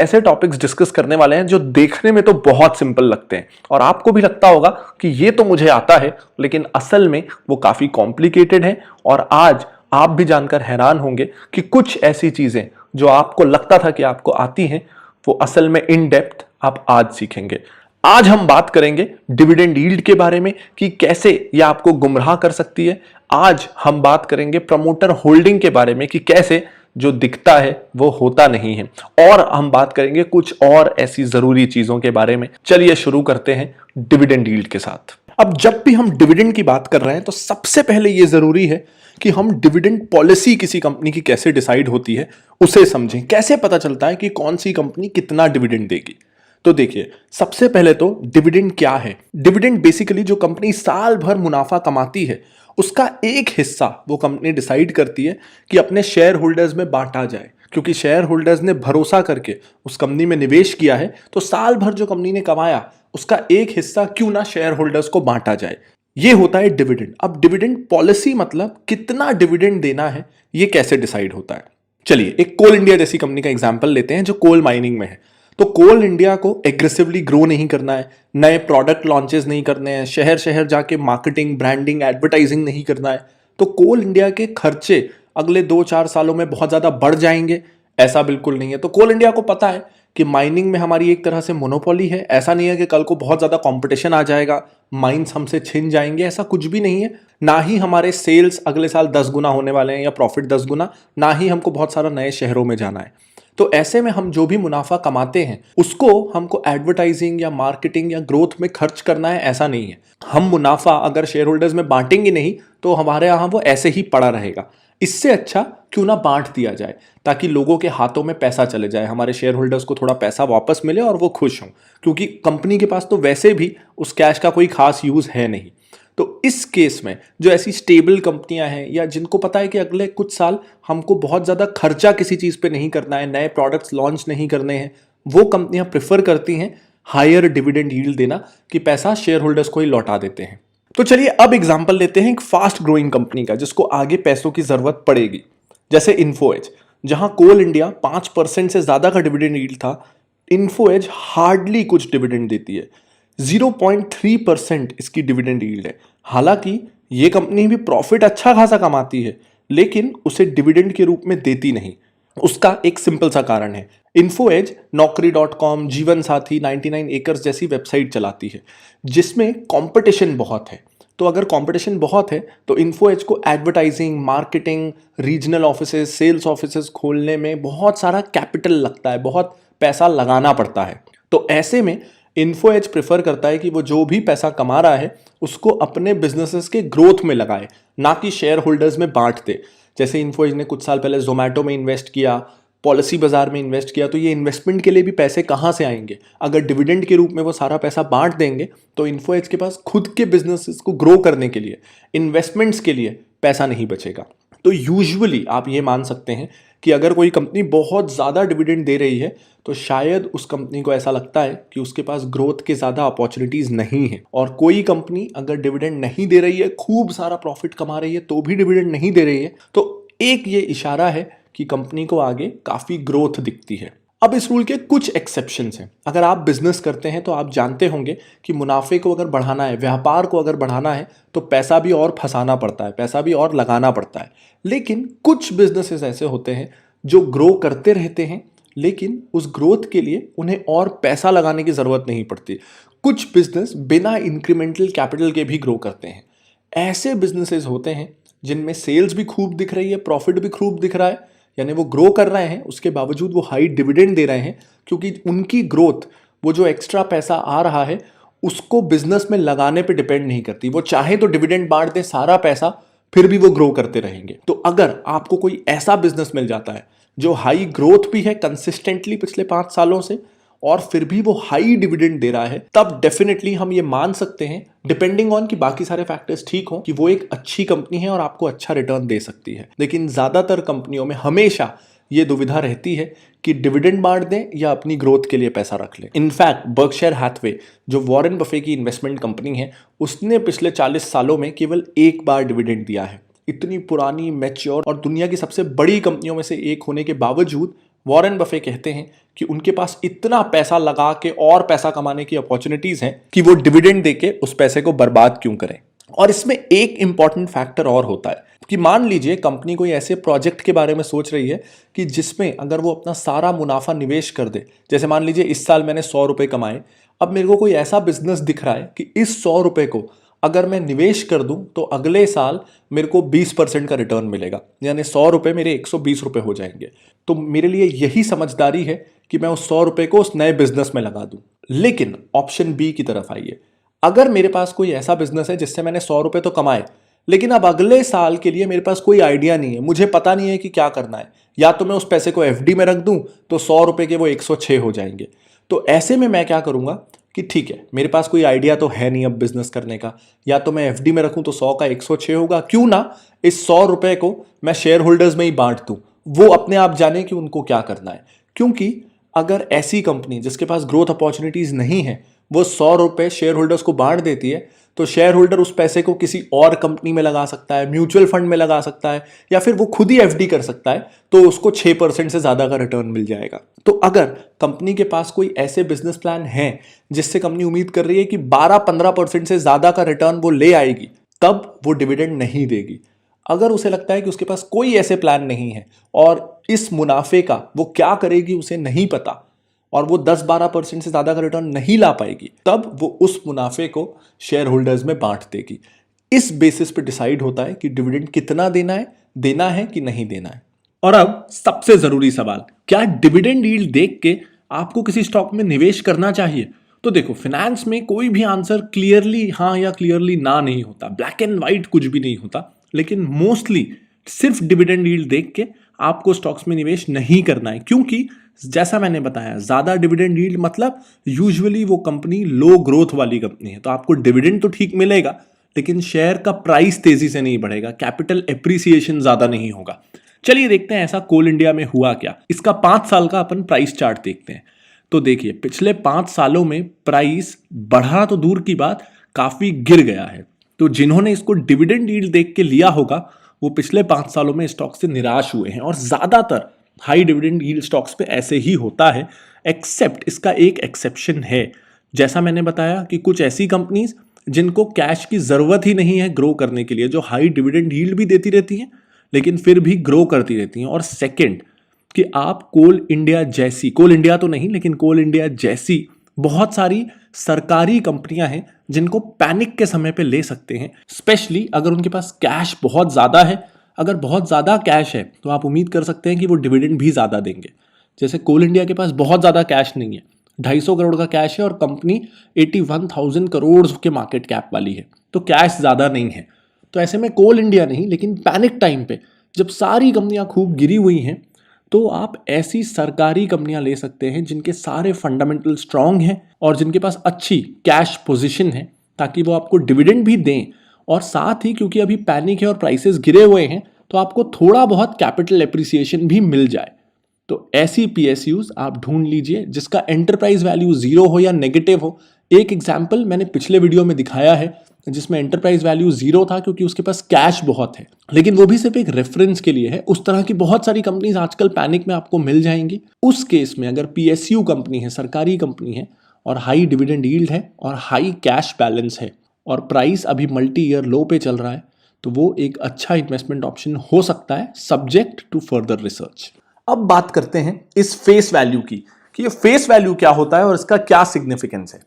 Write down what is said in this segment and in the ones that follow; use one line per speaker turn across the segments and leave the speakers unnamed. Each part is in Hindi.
ऐसे टॉपिक्स डिस्कस करने वाले हैं जो देखने में तो बहुत सिंपल लगते हैं और आपको भी लगता होगा कि ये तो मुझे आता है, लेकिन असल में वो काफी कॉम्प्लिकेटेड है। और आज आप भी जानकर हैरान होंगे कि कुछ ऐसी चीजें जो आपको लगता था कि आपको आती हैं, वो असल में इन डेप्थ आप आज सीखेंगे। आज हम बात करेंगे डिविडेंड यील्ड के बारे में कि कैसे यह आपको गुमराह कर सकती है। आज हम बात करेंगे प्रमोटर होल्डिंग के बारे में कि कैसे जो दिखता है वो होता नहीं है। और हम बात करेंगे कुछ और ऐसी जरूरी चीजों के बारे में। चलिए शुरू करते हैं डिविडेंड यील्ड के साथ। अब जब भी हम डिविडेंड की बात कर रहे हैं तो सबसे पहले यह जरूरी है कि हम डिविडेंड पॉलिसी किसी कंपनी की कैसे डिसाइड होती है उसे समझें। कैसे पता चलता है कि कौन सी कंपनी कितना डिविडेंड देगी। तो देखिए, सबसे पहले तो डिविडेंड क्या है। डिविडेंड बेसिकली जो कंपनी साल भर मुनाफा कमाती है उसका एक हिस्सा वो कंपनी डिसाइड करती है कि अपने शेयर होल्डर्स में बांटा जाए, क्योंकि शेयर होल्डर्स ने भरोसा करके उस कंपनी में निवेश किया है, तो साल भर जो कंपनी ने कमाया उसका एक हिस्सा क्यों ना शेयर होल्डर्स को बांटा जाए। ये होता है डिविडेंड। अब डिविडेंड पॉलिसी मतलब कितना डिविडेंड देना है, ये कैसे डिसाइड होता है। चलिए एक कोल इंडिया जैसी कंपनी का एग्जांपल लेते हैं जो कोल माइनिंग में है। तो कोल इंडिया को एग्रेसिवली ग्रो नहीं करना है, नए प्रोडक्ट लॉन्चेस नहीं करने हैं, शहर शहर जाके मार्केटिंग, ब्रांडिंग, एडवर्टाइजिंग नहीं करना है। तो कोल इंडिया के खर्चे अगले 2-4 सालों में बहुत ज्यादा बढ़ जाएंगे, ऐसा बिल्कुल नहीं है। तो कोल इंडिया को पता है कि माइनिंग में हमारी एक तरह से मोनोपोली है। ऐसा नहीं है कि कल को बहुत ज्यादा कंपटीशन आ जाएगा, माइंस हमसे छिन जाएंगे, ऐसा कुछ भी नहीं है। ना ही हमारे सेल्स अगले साल 10 गुना होने वाले हैं या प्रॉफिट 10 गुना, ना ही हमको बहुत सारा नए शहरों में जाना है। तो ऐसे में हम जो भी मुनाफा कमाते हैं उसको हमको एडवर्टाइजिंग या मार्केटिंग या ग्रोथ में खर्च करना है, ऐसा नहीं है। हम मुनाफा अगर शेयर होल्डर्स में बांटेंगे नहीं तो हमारे यहां वो ऐसे ही पड़ा रहेगा। इससे अच्छा क्यों ना बांट दिया जाए ताकि लोगों के हाथों में पैसा चले जाए, हमारे शेयर होल्डर्स को थोड़ा पैसा वापस मिले और वो खुश हों, क्योंकि कंपनी के पास तो वैसे भी उस कैश का कोई खास यूज है नहीं। तो इस केस में जो ऐसी स्टेबल कंपनियां हैं या जिनको पता है कि अगले कुछ साल हमको बहुत ज्यादा खर्चा किसी चीज पे नहीं करना है, नए प्रोडक्ट्स लॉन्च नहीं करने हैं, वो कंपनियां प्रेफर करती हैं हायर डिविडेंड यील्ड देना कि पैसा शेयर होल्डर्स को ही लौटा देते हैं। तो चलिए अब एग्जांपल लेते हैं एक फास्ट ग्रोइंग कंपनी का जिसको आगे पैसों की जरूरत पड़ेगी, जैसे इन्फो एज। जहां कोल इंडिया 5% से ज्यादा का डिविडेंड यील्ड था, इन्फो एज हार्डली कुछ डिविडेंड देती है। 0.3% इसकी डिविडेंड यील्ड है। हालांकि ये कंपनी भी प्रॉफिट अच्छा खासा कमाती है, लेकिन उसे डिविडेंड के रूप में देती नहीं। उसका एक सिंपल सा कारण है, इन्फो एज नौकरी.com, जीवन साथी, 99 एकर्स जैसी वेबसाइट चलाती है जिसमें कंपटीशन बहुत है। तो अगर कंपटीशन बहुत है तो इन्फो एज को advertising, marketing, regional offices, sales offices खोलने में बहुत सारा कैपिटल लगता है, बहुत पैसा लगाना पड़ता है। तो ऐसे में इन्फो एज प्रेफर करता है कि वो जो भी पैसा कमा रहा है उसको अपने बिजनेसेस के ग्रोथ में लगाए, ना कि शेयर होल्डर्स में बांट दे। जैसे इन्फो एज ने कुछ साल पहले जोमैटो में इन्वेस्ट किया, पॉलिसी बाजार में इन्वेस्ट किया, तो ये इन्वेस्टमेंट के लिए भी पैसे कहाँ से आएंगे। अगर डिविडेंड के रूप में वो सारा पैसा बांट देंगे तो इन्फो एज के पास खुद के बिजनेसेस को ग्रो करने के लिए, इन्वेस्टमेंट्स के लिए पैसा नहीं बचेगा। तो यूजुअली आप ये मान सकते हैं कि अगर कोई कंपनी बहुत ज़्यादा डिविडेंड दे रही है तो शायद उस कंपनी को ऐसा लगता है कि उसके पास ग्रोथ के ज़्यादा अपॉर्चुनिटीज़ नहीं है। और कोई कंपनी अगर डिविडेंड नहीं दे रही है, खूब सारा प्रॉफिट कमा रही है, तो भी डिविडेंड नहीं दे रही है, तो एक ये इशारा है कि कंपनी को आगे काफ़ी ग्रोथ दिखती है। अब इस रूल के कुछ एक्सेप्शंस हैं। अगर आप बिजनेस करते हैं तो आप जानते होंगे कि मुनाफे को अगर बढ़ाना है, व्यापार को अगर बढ़ाना है, तो पैसा भी और फंसाना पड़ता है, पैसा भी और लगाना पड़ता है। लेकिन कुछ बिजनेसेस ऐसे होते हैं जो ग्रो करते रहते हैं, लेकिन उस ग्रोथ के लिए उन्हें और पैसा लगाने की ज़रूरत नहीं पड़ती। कुछ बिजनेस बिना इंक्रीमेंटल कैपिटल के भी ग्रो करते हैं। ऐसे बिजनेसेस होते हैं जिनमें सेल्स भी खूब दिख रही है, प्रॉफिट भी खूब दिख रहा है, यानी वो ग्रो कर रहे हैं, उसके बावजूद वो हाई डिविडेंड दे रहे हैं, क्योंकि उनकी ग्रोथ, वो जो एक्स्ट्रा पैसा आ रहा है उसको बिजनेस में लगाने पे डिपेंड नहीं करती। वो चाहे तो डिविडेंड बांट दे सारा पैसा, फिर भी वो ग्रो करते रहेंगे। तो अगर आपको कोई ऐसा बिजनेस मिल जाता है जो हाई ग्रोथ भी है कंसिस्टेंटली पिछले 5 सालों से, और फिर भी वो हाई डिविडेंड दे रहा है, तब डेफिनेटली हम ये मान सकते हैं, डिपेंडिंग ऑन कि बाकी सारे फैक्टर्स ठीक हो, कि वो एक अच्छी कंपनी है और आपको अच्छा रिटर्न दे सकती है। लेकिन ज्यादातर कंपनियों में हमेशा ये दुविधा रहती है कि डिविडेंड बांट दें या अपनी ग्रोथ के लिए पैसा रख लें। इनफैक्ट बर्कशायर हैथवे, जो वॉरेन बफे की इन्वेस्टमेंट कंपनी है, उसने पिछले 40 सालों में केवल एक बार डिविडेंड दिया है। इतनी पुरानी, मैच्योर और दुनिया की सबसे बड़ी कंपनियों में से एक होने के बावजूद वॉरेन बफे कहते हैं कि उनके पास इतना पैसा लगा के और पैसा कमाने की अपॉर्चुनिटीज हैं कि वो डिविडेंड देके उस पैसे को बर्बाद क्यों करें। और इसमें एक इंपॉर्टेंट फैक्टर और होता है कि मान लीजिए कंपनी कोई ऐसे प्रोजेक्ट के बारे में सोच रही है कि जिसमें अगर वो अपना सारा मुनाफा निवेश कर दे, जैसे मान लीजिए इस साल मैंने 100 रुपए कमाए, अब मेरे को कोई ऐसा बिजनेस दिख रहा है कि इस 100 रुपए को अगर मैं निवेश कर दूं तो अगले साल मेरे को 20% का रिटर्न मिलेगा, यानी 100 रुपए मेरे 120 रुपए हो जाएंगे। तो मेरे लिए यही समझदारी है कि मैं उस 100 रुपए को उस नए बिजनेस में लगा दूं। लेकिन ऑप्शन बी की तरफ आइए, अगर मेरे पास कोई ऐसा बिजनेस है जिससे मैंने 100 रुपए तो कमाए, लेकिन अब अगले साल के लिए मेरे पास कोई आइडिया नहीं है, मुझे पता नहीं है कि क्या करना है, या तो मैं उस पैसे को एफडी में रख दूं तो 100 रुपए के वो 106 हो जाएंगे। तो ऐसे में मैं क्या करूंगा कि ठीक है, मेरे पास कोई आइडिया तो है नहीं अब बिजनेस करने का, या तो मैं एफडी में रखूं तो 100 का 106 होगा, क्यों ना इस 100 रुपए को मैं शेयर होल्डर्स में ही बांट दूं, वो अपने आप जाने कि उनको क्या करना है। क्योंकि अगर ऐसी कंपनी जिसके पास ग्रोथ अपॉर्चुनिटीज नहीं है वो 100 रुपए शेयर होल्डर्स को बांट देती है, तो शेयर होल्डर उस पैसे को किसी और कंपनी में लगा सकता है, म्यूचुअल फंड में लगा सकता है, या फिर वो खुद ही एफडी कर सकता है, तो उसको 6% से ज्यादा का रिटर्न मिल जाएगा। तो अगर कंपनी के पास कोई ऐसे बिजनेस प्लान है जिससे कंपनी उम्मीद कर रही है कि 12-15% से ज्यादा का रिटर्न वो ले आएगी, तब वो डिविडेंड नहीं देगी। अगर उसे लगता है कि उसके पास कोई ऐसे प्लान नहीं है और इस मुनाफे का वो क्या करेगी उसे नहीं पता, और वो 10-12% से ज्यादा का रिटर्न नहीं ला पाएगी, तब वो उस मुनाफे को शेयर होल्डर्स में बांट देगी। इस बेसिस पे डिसाइड होता है कि डिविडेंड कितना देना है कि नहीं देना है। और अब सबसे जरूरी सवाल, क्या डिविडेंड यील्ड देख के आपको किसी स्टॉक में निवेश करना चाहिए? तो देखो, फाइनेंस में कोई भी आंसर क्लियरली हाँ या क्लियरली ना नहीं होता, ब्लैक एंड व्हाइट कुछ भी नहीं होता, लेकिन मोस्टली सिर्फ डिविडेंड यील्ड देख के आपको स्टॉक्स में निवेश नहीं करना है, क्योंकि जैसा मैंने बताया ज्यादा डिविडेंड यील्ड मतलब यूजुअली वो कंपनी लो ग्रोथ वाली कंपनी है, तो आपको डिविडेंड तो ठीक मिलेगा लेकिन शेयर का प्राइस तेजी से नहीं बढ़ेगा, कैपिटल एप्रिसिएशन ज्यादा नहीं होगा। चलिए देखते हैं ऐसा कोल इंडिया में हुआ क्या। इसका 5 साल का अपन प्राइस चार्ट देखते हैं। तो देखिए, पिछले 5 सालों में प्राइस बढ़ा तो दूर की बात, काफी गिर गया है। तो जिन्होंने इसको डिविडेंड यील्ड देख के लिया होगा वो पिछले 5 सालों में स्टॉक से निराश हुए हैं, और ज्यादातर हाई डिविडेंड यील्ड स्टॉक्स पे ऐसे ही होता है, एक्सेप्ट इसका एक एक्सेप्शन है। जैसा मैंने बताया कि कुछ ऐसी कंपनीज जिनको कैश की जरूरत ही नहीं है ग्रो करने के लिए, जो हाई डिविडेंड यील्ड भी देती रहती हैं लेकिन फिर भी ग्रो करती रहती हैं। और सेकंड कि आप कोल इंडिया जैसी, कोल इंडिया तो नहीं लेकिन कोल इंडिया जैसी बहुत सारी सरकारी कंपनियां हैं जिनको पैनिक के समय पे ले सकते हैं, स्पेशली अगर उनके पास कैश बहुत ज्यादा है। अगर बहुत ज्यादा कैश है तो आप उम्मीद कर सकते हैं कि वो डिविडेंड भी ज्यादा देंगे। जैसे कोल इंडिया के पास बहुत ज्यादा कैश नहीं है, 250 करोड़ का कैश है और कंपनी 81,000 करोड़ के मार्केट कैप वाली है, तो कैश ज्यादा नहीं है। तो ऐसे में कोल इंडिया नहीं, लेकिन पैनिक टाइम पे जब सारी कंपनियां खूब गिरी हुई हैं, तो आप ऐसी सरकारी कंपनियां ले सकते हैं जिनके सारे फंडामेंटल स्ट्रांग हैं और जिनके पास अच्छी कैश पोजीशन है, ताकि वो आपको डिविडेंड भी दें, और साथ ही क्योंकि अभी पैनिक है और प्राइसेस गिरे हुए हैं तो आपको थोड़ा बहुत कैपिटल एप्रिसिएशन भी मिल जाए। तो ऐसी पीएसयूज आप ढूंढ लीजिए जिसका एंटरप्राइज वैल्यू 0 हो या नेगेटिव हो। एक एग्जाम्पल मैंने पिछले वीडियो में दिखाया है जिसमें एंटरप्राइज वैल्यू 0 था क्योंकि उसके पास कैश बहुत है, लेकिन वो भी सिर्फ एक रेफरेंस के लिए है। उस तरह की बहुत सारी कंपनीज आजकल पैनिक में आपको मिल जाएंगी। उस केस में अगर पीएसयू कंपनी है, सरकारी कंपनी है, और हाई डिविडेंड यील्ड है और हाई कैश बैलेंस है और प्राइस अभी मल्टी ईयर लो पे चल रहा है, तो वो एक अच्छा इन्वेस्टमेंट ऑप्शन हो सकता है, सब्जेक्ट टू फर्दर रिसर्च। अब बात करते हैं इस फेस वैल्यू की कि ये फेस वैल्यू क्या होता है और इसका क्या सिग्निफिकेंस है।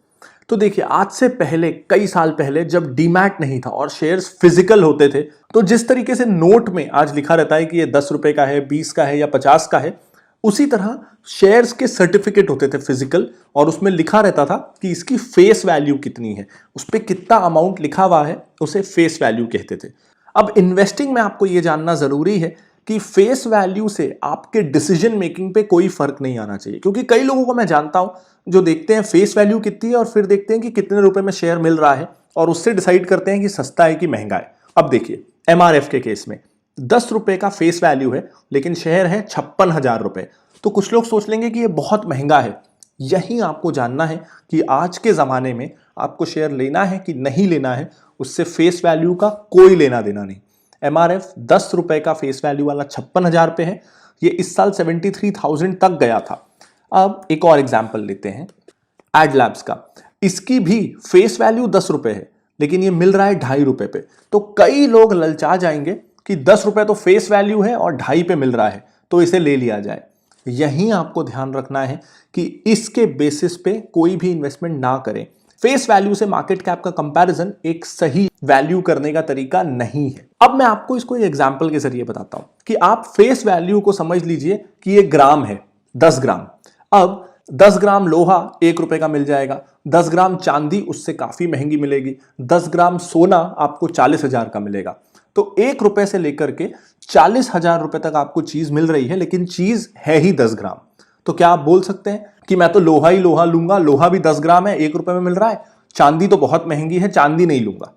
तो देखिए, आज से पहले, कई साल पहले, जब डीमैट नहीं था और शेयर्स फिजिकल होते थे, तो जिस तरीके से नोट में आज लिखा रहता है कि ये 10 रुपए का है, 20 का है या 50 का है, उसी तरह शेयर्स के सर्टिफिकेट होते थे फिजिकल, और उसमें लिखा रहता था कि इसकी फेस वैल्यू कितनी है, उस पर कितना अमाउंट लिखा हुआ है, उसे फेस वैल्यू कहते थे। अब इन्वेस्टिंग में आपको यह जानना जरूरी है कि फेस वैल्यू से आपके डिसीजन मेकिंग पे कोई फर्क नहीं आना चाहिए, क्योंकि कई लोगों को मैं जानता हूं जो देखते हैं फेस वैल्यू कितनी है और फिर देखते हैं कि कितने रुपए में शेयर मिल रहा है और उससे डिसाइड करते हैं कि सस्ता है कि महंगा है। अब देखिए, एमआरएफ के केस में 10 रुपए का फेस वैल्यू है लेकिन शेयर है 56,000 रुपए, तो कुछ लोग सोच लेंगे कि ये बहुत महंगा है। यही आपको जानना है कि आज के जमाने में आपको शेयर लेना है कि नहीं लेना है, उससे फेस वैल्यू का कोई लेना देना नहीं। एमआरएफ 10 रुपए का फेस वैल्यू वाला 56,000 पे है, ये इस साल 73,000 तक गया था। अब एक और एग्जाम्पल लेते हैं एडलैब्स का। इसकी भी फेस वैल्यू 10 रुपए है, लेकिन ये मिल रहा है 2.5 रुपए पे। तो कई लोग ललचा जाएंगे कि 10 रुपए तो फेस वैल्यू है और 2.5 पे मिल रहा है, तो इसे ले लिया जाए। यहीं आपको ध्यान रखना है कि इसके बेसिस पे कोई भी इन्वेस्टमेंट ना करें। फेस वैल्यू से मार्केट कैप का कंपैरिजन एक सही वैल्यू करने का तरीका नहीं है। अब मैं आपको इसको एक एग्जांपल के जरिए बताता हूं कि आप फेस वैल्यू को समझ लीजिए कि ये ग्राम है, 10 ग्राम। अब 10 ग्राम लोहा 1 रुपए का मिल जाएगा, 10 ग्राम चांदी उससे काफी महंगी मिलेगी, 10 ग्राम सोना आपको 40,000 का मिलेगा। तो 1 रुपए से लेकर के 40,000 रुपए तक आपको चीज मिल रही है, लेकिन चीज है ही 10 ग्राम। तो क्या आप बोल सकते हैं कि मैं तो लोहा ही लोहा लूंगा, लोहा भी 10 ग्राम है, 1 रुपए में मिल रहा है, चांदी तो बहुत महंगी है, चांदी नहीं लूंगा।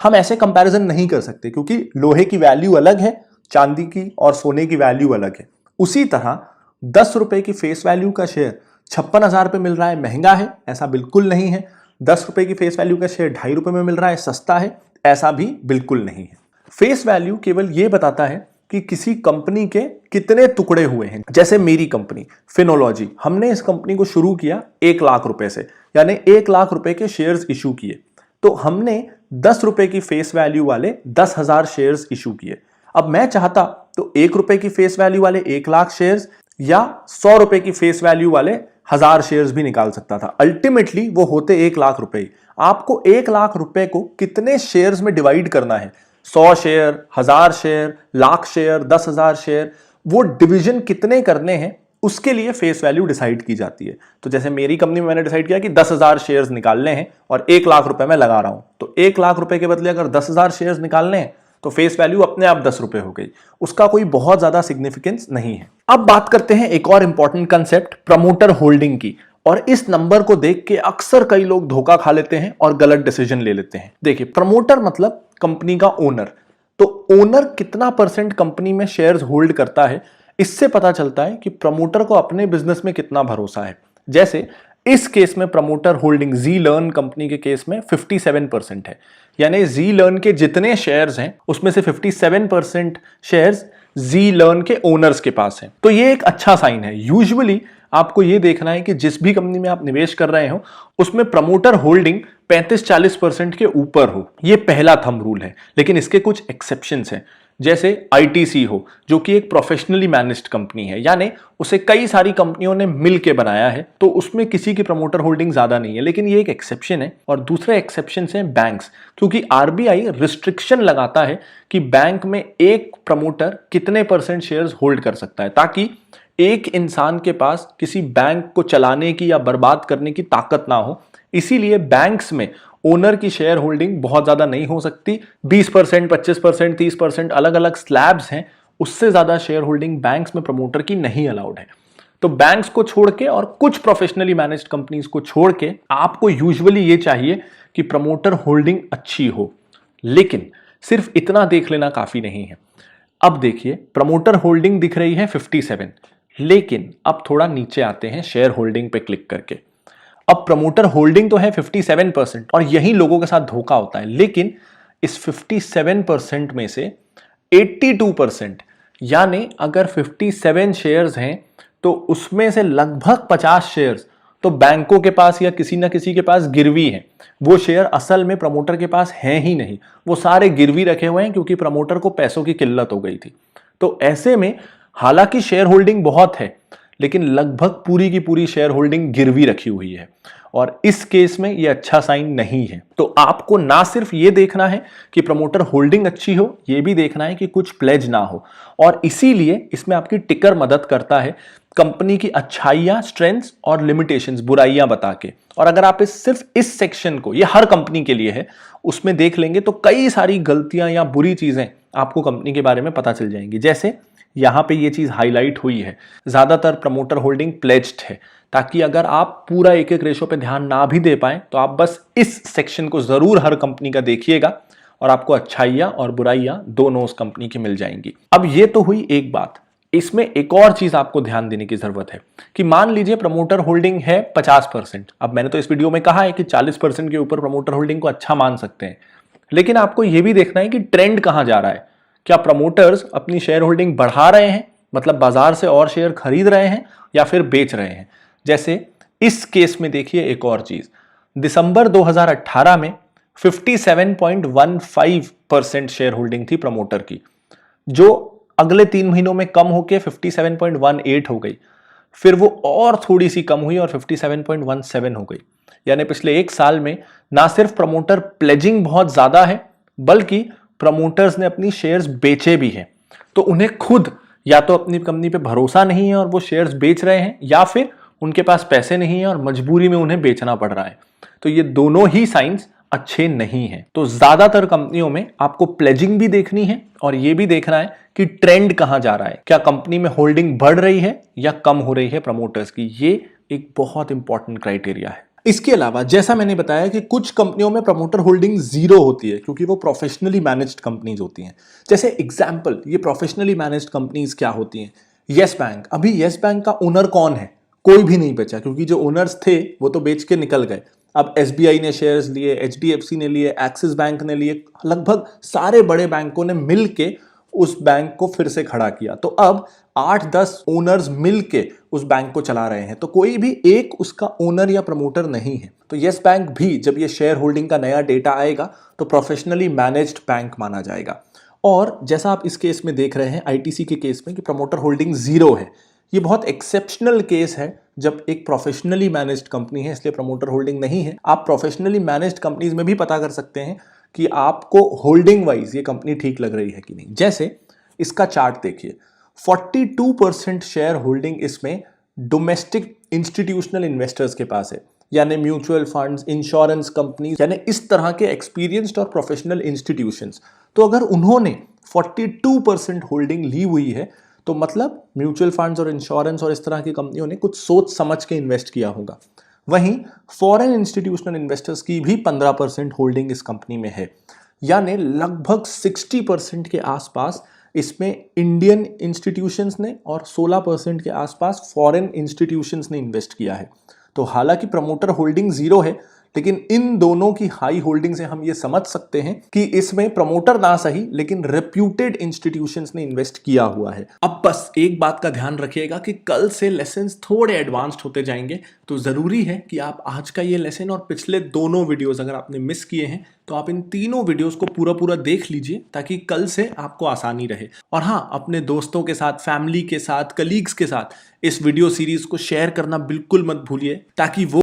हम ऐसे कंपैरिजन नहीं कर सकते, क्योंकि लोहे की वैल्यू अलग है, चांदी की और सोने की वैल्यू अलग है। उसी तरह 10 रुपए की फेस वैल्यू का शेयर 56,000 पे मिल रहा है, महंगा है, ऐसा बिल्कुल नहीं है। 10 रुपए की फेस वैल्यू का शेयर 2.5 रुपए में मिल रहा है, सस्ता है, ऐसा भी बिल्कुल नहीं है। फेस वैल्यू केवल यह बताता है कि किसी कंपनी के कितने टुकड़े हुए हैं। जैसे मेरी कंपनी फिनोलॉजी, हमने इस कंपनी को शुरू किया 1 लाख रुपए से, यानी 1 लाख रुपए के शेयर्स इशू किए। तो हमने 10 रुपए की फेस वैल्यू वाले 10,000 शेयर्स इशू किए। अब मैं चाहता तो 1 रुपए की फेस वैल्यू वाले 1 लाख शेयर्स या 100 रुपए की फेस वैल्यू वाले 1000 शेयर्स भी निकाल सकता था। अल्टीमेटली वो होते 1 लाख रुपए। आपको 1 लाख रुपए को कितने शेयर्स में डिवाइड करना है, 100 share, 1000 share, lakh share, 10,000 share, वो डिवीजन कितने करने हैं, उसके लिए फेस वैल्यू डिसाइड की जाती है। तो जैसे मेरी कंपनी में मैंने डिसाइड किया कि 10,000 शेयर्स निकालने हैं और 1 लाख रुपए में लगा रहा हूं, तो 1 लाख रुपए के बदले अगर 10,000 शेयर्स निकालने हैं तो फेस वैल्यू अपने आप 10 रुपए हो गई। उसका कोई बहुत ज्यादा सिग्निफिकेंस नहीं है। अब बात करते हैं एक और इंपॉर्टेंट कंसेप्ट, प्रमोटर होल्डिंग की। और इस नंबर को देख के अक्सर कई लोग धोखा खा लेते हैं और गलत डिसीजन ले लेते हैं। देखिए, प्रमोटर मतलब कंपनी का ओनर। तो ओनर कितना परसेंट कंपनी में शेयर्स होल्ड करता है, इससे पता चलता है कि प्रमोटर को अपने बिजनेस में कितना भरोसा है। जैसे इस केस में प्रमोटर होल्डिंग जी लर्न कंपनी के केस में 57% है, यानी जी लर्न के जितने शेयर्स हैं उसमें से 57% शेयर्स जी लर्न के ओनर्स के पास हैं। तो ये एक अच्छा साइन है। यूजुअली आपको ये देखना है कि जिस भी कंपनी में आप निवेश कर रहे हो उसमें प्रमोटर होल्डिंग 35-40% के ऊपर हो। ये पहला थंब रूल है, लेकिन इसके कुछ एक्सेप्शंस हैं। जैसे आईटीसी हो, जो कि एक प्रोफेशनली मैनेज्ड कंपनी है, यानी उसे कई सारी कंपनियों ने मिल के बनाया है, तो उसमें किसी की प्रमोटर होल्डिंग ज्यादा नहीं है, लेकिन ये एक एक्सेप्शन है। और दूसरे एक्सेप्शन है बैंक्स, क्योंकि आरबीआई रिस्ट्रिक्शन लगाता है कि बैंक में एक प्रमोटर कितने परसेंट शेयर्स होल्ड कर सकता है, ताकि एक इंसान के पास किसी बैंक को चलाने की या बर्बाद करने की ताकत ना हो। इसीलिए बैंक्स में ओनर की शेयर होल्डिंग बहुत ज्यादा नहीं हो सकती। 20%, 25%, 30% अलग अलग स्लैब्स हैं, उससे ज्यादा शेयर होल्डिंग बैंक्स में प्रमोटर की नहीं अलाउड है। तो बैंक्स को छोड़ के और कुछ प्रोफेशनली मैनेज्ड कंपनीज को छोड़ के आपको यूजुअली ये चाहिए कि प्रमोटर होल्डिंग अच्छी हो, लेकिन सिर्फ इतना देख लेना काफी नहीं है। अब देखिए, प्रमोटर होल्डिंग दिख रही है 57, लेकिन अब थोड़ा नीचे आते हैं शेयर होल्डिंग पे क्लिक करके। अब प्रमोटर होल्डिंग तो है 57% और यही लोगों के साथ धोखा होता है, लेकिन इस 57% में से 82%, यानी अगर 57 शेयर्स हैं तो उसमें से लगभग 50 शेयर्स तो बैंकों के पास या किसी ना किसी के पास गिरवी हैं। वो शेयर असल में प्रमोटर के पास हैं ही नहीं, वो सारे गिरवी रखे हुए हैं क्योंकि प्रमोटर को पैसों की किल्लत हो गई थी। तो ऐसे में हालांकि शेयर होल्डिंग बहुत है, लेकिन लगभग पूरी की पूरी शेयर होल्डिंग गिरवी रखी हुई है, और इस केस में यह अच्छा साइन नहीं है। तो आपको ना सिर्फ यह देखना है कि प्रमोटर होल्डिंग अच्छी हो, यह भी देखना है कि कुछ प्लेज ना हो, और इसीलिए इसमें आपकी टिकर मदद करता है कंपनी की अच्छाइयां, स्ट्रेंथ्स और लिमिटेशंस, बुराइयां बता के। और अगर आप सिर्फ इस सेक्शन को, ये हर कंपनी के लिए है, उसमें देख लेंगे तो कई सारी गलतियां या बुरी चीजें आपको कंपनी के बारे में पता चल जाएंगी। जैसे यहां पे ये चीज हाईलाइट हुई है, ज्यादातर प्रमोटर होल्डिंग प्लेज्ड है, ताकि अगर आप पूरा एक एक रेशो पे ध्यान ना भी दे पाए तो आप बस इस सेक्शन को जरूर हर कंपनी का देखिएगा और आपको अच्छाइयां और बुराइयां दोनों उस कंपनी की मिल जाएंगी। अब ये तो हुई एक बात, इसमें एक और चीज आपको ध्यान देने की जरूरत है कि मान लीजिए प्रमोटर होल्डिंग है 50%। अब मैंने तो इस वीडियो में कहा है कि 40% के ऊपर प्रमोटर होल्डिंग को अच्छा मान सकते हैं, लेकिन आपको यह भी देखना है कि ट्रेंड कहां जा रहा है। क्या प्रमोटर्स अपनी शेयर होल्डिंग बढ़ा रहे हैं, मतलब बाजार से और शेयर खरीद रहे हैं या फिर बेच रहे हैं। जैसे इस केस में देखिए एक और चीज, दिसंबर 2018 में 57.15% शेयर होल्डिंग थी प्रमोटर की, जो अगले 3 महीनों में कम होकर 57.18 हो गई, फिर वो और थोड़ी सी कम हुई और 57.17 हो गई। यानी पिछले 1 साल में ना सिर्फ प्रमोटर प्लेजिंग बहुत ज्यादा है, बल्कि प्रमोटर्स ने अपनी शेयर्स बेचे भी हैं। तो उन्हें खुद या तो अपनी कंपनी पे भरोसा नहीं है और वो शेयर्स बेच रहे हैं, या फिर उनके पास पैसे नहीं है और मजबूरी में उन्हें बेचना पड़ रहा है। तो ये दोनों ही साइंस अच्छे नहीं हैं। तो ज्यादातर कंपनियों में आपको प्लेजिंग भी देखनी है और ये भी देखना है कि ट्रेंड कहां जा रहा है, क्या कंपनी में होल्डिंग बढ़ रही है या कम हो रही है प्रमोटर्स की। ये एक बहुत इंपॉर्टेंट क्राइटेरिया है। इसके अलावा जैसा मैंने बताया कि कुछ कंपनियों में प्रमोटर होल्डिंग जीरो होती है क्योंकि वो प्रोफेशनली मैनेज्ड कंपनीज होती हैं। जैसे एग्जांपल, ये प्रोफेशनली मैनेज्ड कंपनीज क्या होती हैं? Yes bank. अभी यस बैंक का ओनर कौन है? कोई भी नहीं बचा, क्योंकि जो ओनर्स थे वो तो बेच के निकल गए। अब एसबीआई ने शेयर्स लिए, एचडीएफसी ने लिए, एक्सिस बैंक ने लिए, लगभग सारे बड़े बैंकों ने मिलके उस बैंक को फिर से खड़ा किया। तो अब 8-10 ओनर्स मिलके उस बैंक को चला रहे हैं, तो कोई भी एक उसका ओनर या प्रमोटर नहीं है। तो यस बैंक भी जब ये शेयर होल्डिंग का नया डेटा आएगा तो प्रोफेशनली मैनेज्ड बैंक माना जाएगा। और जैसा आप इस केस में देख रहे हैं, आईटीसी के केस में, कि प्रमोटर होल्डिंग जीरो है, ये बहुत एक्सेप्शनल केस है जब एक प्रोफेशनली मैनेज्ड कंपनी है, इसलिए प्रमोटर होल्डिंग नहीं है। आप प्रोफेशनली मैनेज्ड कंपनीज में भी पता कर सकते हैं कि आपको होल्डिंग वाइज ये कंपनी ठीक लग रही है कि नहीं। जैसे इसका चार्ट देखिए, 42% शेयर होल्डिंग इसमें डोमेस्टिक इंस्टीट्यूशनल इन्वेस्टर्स के पास है, यानी म्यूचुअल फंड्स, इंश्योरेंस कंपनी, यानी इस तरह के एक्सपीरियंस्ड और प्रोफेशनल इंस्टीट्यूशंस। तो अगर उन्होंने 42% होल्डिंग ली हुई है तो मतलब म्यूचुअल फंड्स और इंश्योरेंस और इस तरह की कंपनियों ने कुछ सोच समझ के इन्वेस्ट किया होगा। वहीं फॉरेन इंस्टीट्यूशनल इन्वेस्टर्स की भी 15% होल्डिंग इस कंपनी में है, यानी लगभग 60% के आसपास इसमें इंडियन इंस्टीट्यूशंस ने और 16% के आसपास फॉरेन इंस्टीट्यूशंस ने इन्वेस्ट किया है। तो हालांकि प्रमोटर होल्डिंग जीरो है, लेकिन इन दोनों की हाई होल्डिंग से हम ये समझ सकते हैं कि इसमें प्रमोटर ना सही लेकिन रेप्यूटेड इंस्टीट्यूशंस ने इन्वेस्ट किया हुआ है। अब बस एक बात का ध्यान रखिएगा कि कल से लेसन्स थोड़े एडवांस्ड होते जाएंगे, तो जरूरी है कि आप आज का ये लेसन और पिछले दोनों वीडियोस अगर आपने मिस किए हैं तो आप इन तीनों वीडियोस को पूरा पूरा देख लीजिए, ताकि कल से आपको आसानी रहे। और हाँ, अपने दोस्तों के साथ, फैमिली के साथ, कलीग्स के साथ इस वीडियो सीरीज को शेयर करना बिल्कुल मत भूलिए, ताकि वो